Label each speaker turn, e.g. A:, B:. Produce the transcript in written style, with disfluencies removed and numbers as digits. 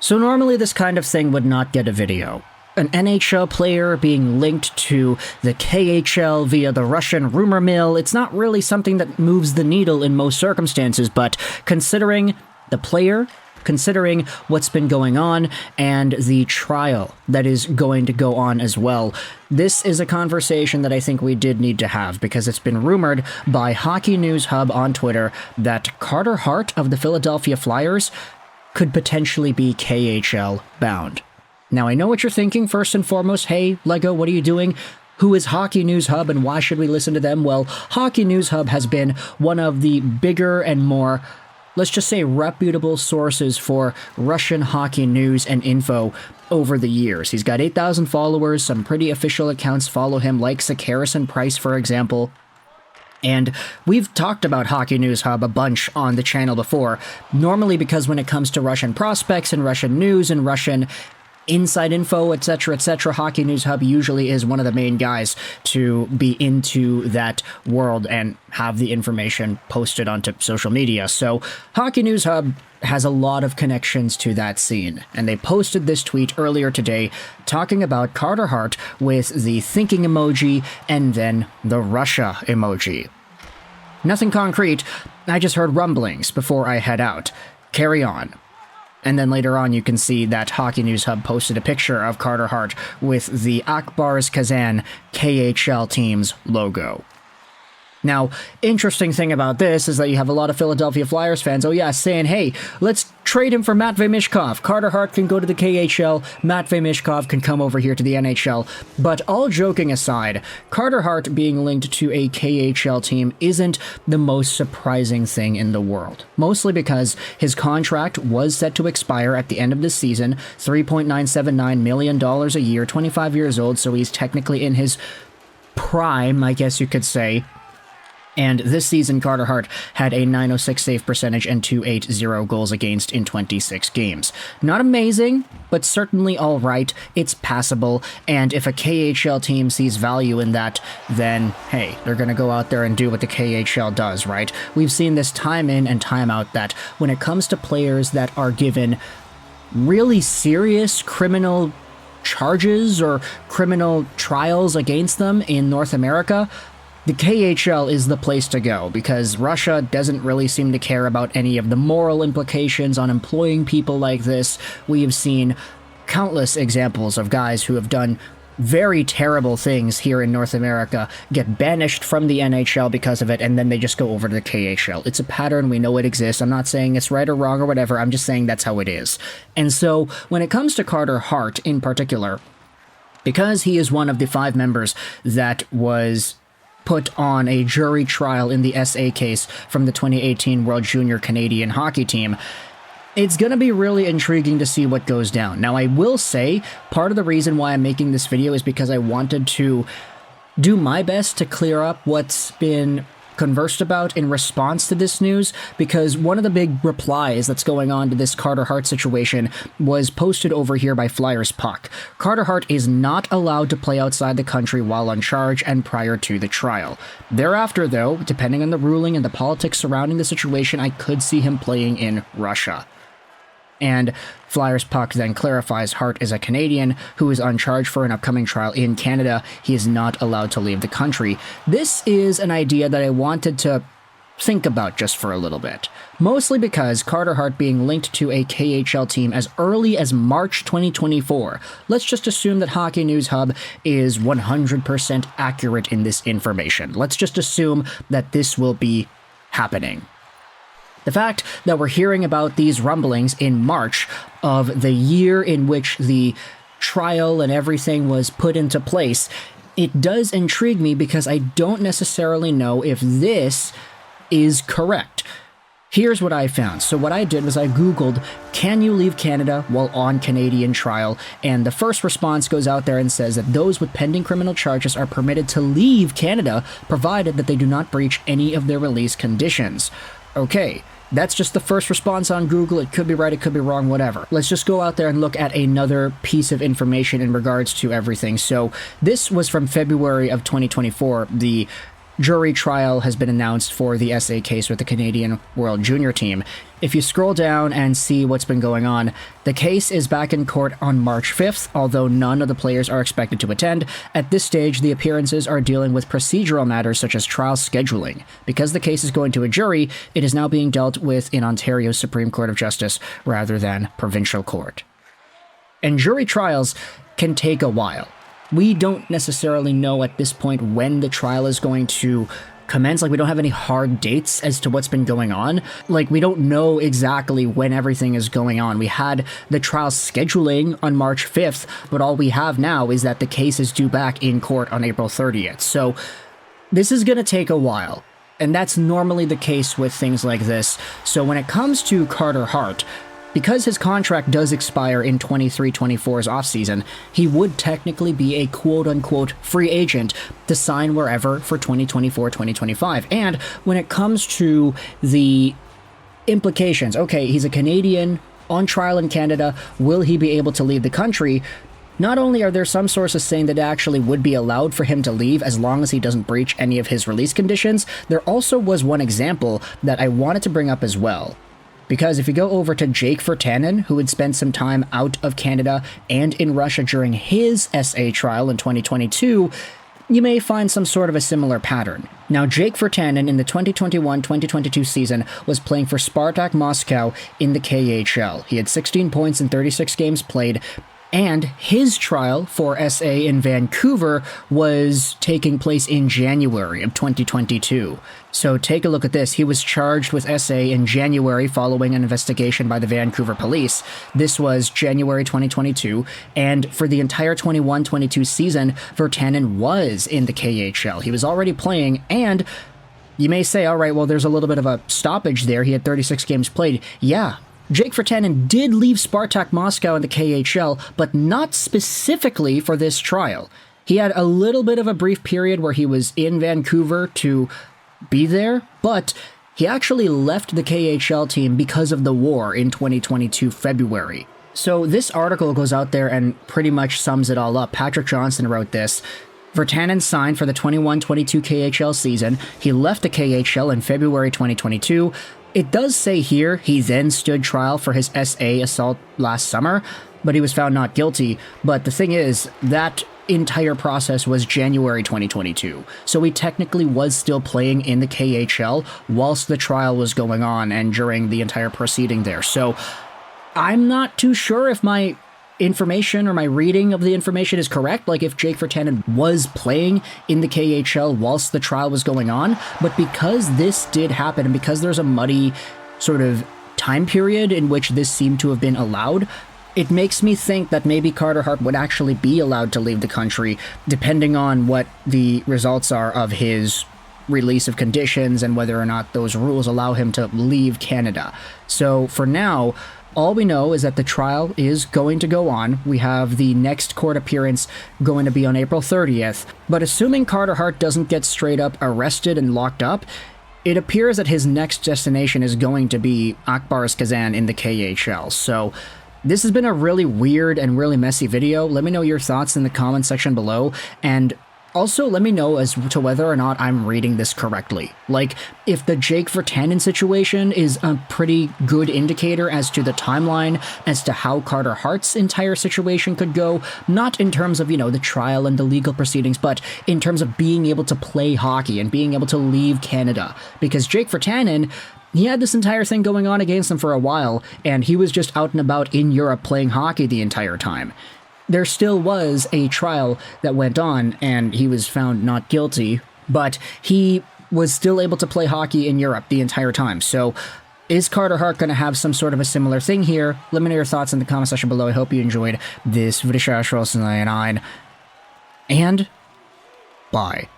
A: So normally this kind of thing would not get a video. An NHL player being linked to the KHL via the Russian rumor mill, it's not really something that moves the needle in most circumstances, but considering the player, considering what's been going on, and the trial that is going to go on as well, this is a conversation that I think we did need to have, because it's been rumored by Hockey News Hub on Twitter that Carter Hart of the Philadelphia Flyers could potentially be KHL bound. Now, I know what you're thinking first and foremost. Hey, Lego, what are you doing? Who is Hockey News Hub and why should we listen to them? Well, Hockey News Hub has been one of the bigger and more, let's just say, reputable sources for Russian hockey news and info over the years. He's got 8,000 followers. Some pretty official accounts follow him, like Harrison Price, for example. And we've talked about Hockey News Hub a bunch on the channel before, normally because when it comes to Russian prospects and Russian news and Russian inside info, etc., Hockey News Hub usually is one of the main guys to be into that world and have the information posted onto social media. So Hockey News Hub has a lot of connections to that scene, and they posted this tweet earlier today talking about Carter Hart with the thinking emoji and then the Russia emoji. Nothing concrete, I just heard rumblings before I head out. Carry on. And then later on, you can see that Hockey News Hub posted a picture of Carter Hart with the Ak Bars Kazan KHL team's logo. Now, interesting thing about this is that you have a lot of Philadelphia Flyers fans, saying, hey, let's trade him for Matvei Michkov. Carter Hart can go to the KHL, Matvei Michkov can come over here to the NHL. But all joking aside, Carter Hart being linked to a KHL team isn't the most surprising thing in the world. Mostly because his contract was set to expire at the end of this season, $3.979 million a year, 25 years old, so he's technically in his prime, I guess you could say. And this season, Carter Hart had a .906 save percentage and .280 goals against in 26 games. Not amazing, but certainly all right. It's passable, and if a KHL team sees value in that, then, hey, they're going to go out there and do what the KHL does, right? We've seen this time in and time out that when it comes to players that are given really serious criminal charges or criminal trials against them in North America, the KHL is the place to go, because Russia doesn't really seem to care about any of the moral implications on employing people like this. We have seen countless examples of guys who have done very terrible things here in North America get banished from the NHL because of it, and then they just go over to the KHL. It's a pattern. We know it exists. I'm not saying it's right or wrong or whatever. I'm just saying that's how it is. And so when it comes to Carter Hart in particular, because he is one of the 5 members that was put on a jury trial in the SA case from the 2018 World Junior Canadian hockey team, it's going to be really intriguing to see what goes down. Now, I will say, part of the reason why I'm making this video is because I wanted to do my best to clear up what's been conversed about in response to this news, because one of the big replies that's going on to this Carter Hart situation was posted over here by Flyers Puck. Carter Hart is not allowed to play outside the country while on charge and prior to the trial. Thereafter, though, depending on the ruling and the politics surrounding the situation, I could see him playing in Russia. And Flyers Puck then clarifies Hart is a Canadian who is on charge for an upcoming trial in Canada. He is not allowed to leave the country. This is an idea that I wanted to think about just for a little bit. Mostly because Carter Hart being linked to a KHL team as early as March 2024. Let's just assume that Hockey News Hub is 100% accurate in this information. Let's just assume that this will be happening. The fact that we're hearing about these rumblings in March of the year in which the trial and everything was put into place, it does intrigue me because I don't necessarily know if this is correct. Here's what I found. So what I did was I Googled, can you leave Canada while on Canadian trial? And the first response goes out there and says that those with pending criminal charges are permitted to leave Canada, provided that they do not breach any of their release conditions. Okay. That's just the first response on Google. It could be right, it could be wrong, whatever. Let's just go out there and look at another piece of information in regards to everything. So this was from February of 2024, the jury trial has been announced for the SA case with the Canadian World Junior team. If you scroll down and see what's been going on, the case is back in court on March 5th, although none of the players are expected to attend. At this stage, the appearances are dealing with procedural matters such as trial scheduling. Because the case is going to a jury, it is now being dealt with in Ontario's Supreme Court of Justice rather than provincial court. And jury trials can take a while. We don't necessarily know at this point when the trial is going to commence. Like, we don't have any hard dates as to what's been going on. Like, we don't know exactly when everything is going on. We had the trial scheduling on March 5th, but all we have now is that the case is due back in court on April 30th. So this is going to take a while. And that's normally the case with things like this. So when it comes to Carter Hart, because his contract does expire in 23-24's offseason, he would technically be a quote-unquote free agent to sign wherever for 2024-2025. And when it comes to the implications, okay, he's a Canadian on trial in Canada, will he be able to leave the country? Not only are there some sources saying that it actually would be allowed for him to leave as long as he doesn't breach any of his release conditions, there also was one example that I wanted to bring up as well. Because if you go over to Jake Virtanen, who had spent some time out of Canada and in Russia during his SA trial in 2022, you may find some sort of a similar pattern. Now, Jake Virtanen in the 2021-2022 season was playing for Spartak Moscow in the KHL. He had 16 points in 36 games played, and his trial for SA in Vancouver was taking place in January of 2022. So take a look at this. He was charged with SA in January following an investigation by the Vancouver police. This was January 2022, and for the entire 21-22 season, Virtanen was in the KHL. He was already playing, and you may say, all right, well, there's a little bit of a stoppage there. He had 36 games played. Yeah. Jake Virtanen did leave Spartak Moscow in the KHL, but not specifically for this trial. He had a little bit of a brief period where he was in Vancouver to be there, but he actually left the KHL team because of the war in 2022 February. So this article goes out there and pretty much sums it all up. Patrick Johnson wrote this. Virtanen signed for the 21-22 KHL season. He left the KHL in February 2022. It does say here he then stood trial for his SA assault last summer, but he was found not guilty. But the thing is, that entire process was January 2022. So he technically was still playing in the KHL whilst the trial was going on and during the entire proceeding there. So I'm not too sure if my information or my reading of the information is correct, like if Jake Virtanen was playing in the KHL whilst the trial was going on, but because this did happen and because there's a muddy sort of time period in which this seemed to have been allowed, it makes me think that maybe Carter Hart would actually be allowed to leave the country, depending on what the results are of his release of conditions and whether or not those rules allow him to leave Canada. So for now, all we know is that the trial is going to go on. We have the next court appearance going to be on April 30th. But assuming Carter Hart doesn't get straight up arrested and locked up, it appears that his next destination is going to be Ak Bars Kazan in the KHL. So this has been a really weird and really messy video. Let me know your thoughts in the comment section below, and also let me know as to whether or not I'm reading this correctly. Like, if the Jake Virtanen situation is a pretty good indicator as to the timeline, as to how Carter Hart's entire situation could go, not in terms of, the trial and the legal proceedings, but in terms of being able to play hockey and being able to leave Canada. Because Jake Virtanen, he had this entire thing going on against him for a while, and he was just out and about in Europe playing hockey the entire time. There still was a trial that went on, and he was found not guilty, but he was still able to play hockey in Europe the entire time. So is Carter Hart going to have some sort of a similar thing here? Let me know your thoughts in the comment section below. I hope you enjoyed this video, and bye.